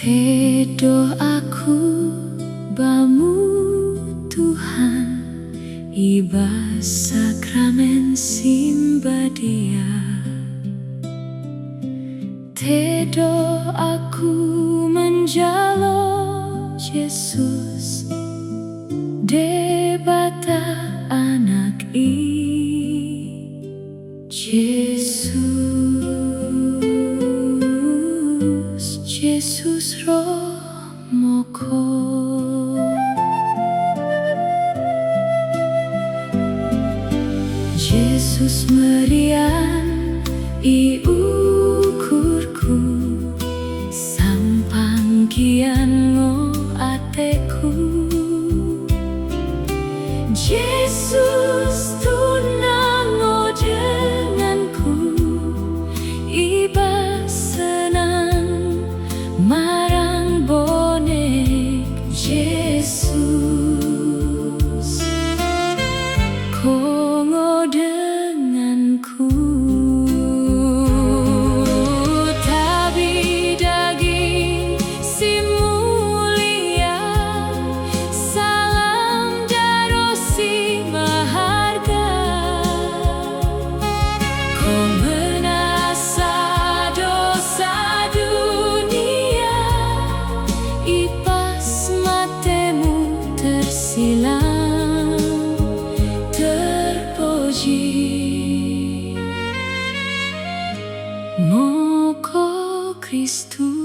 Tedo aku bamu Tuhan, iba sakramen simba dia. Tedo aku menjalo Yesus, debata anak Yesus roh moko. Yesus merian ukurku, sampang kian ngo ateku. Yesus tunango denganku, iba senang marang bonek Yesus kongo denganku. Tabi daging si mulia, salam daro si maharga. Kau menasa dosa dunia, ipas matemu tersilang, terpuji. Moko Kristus.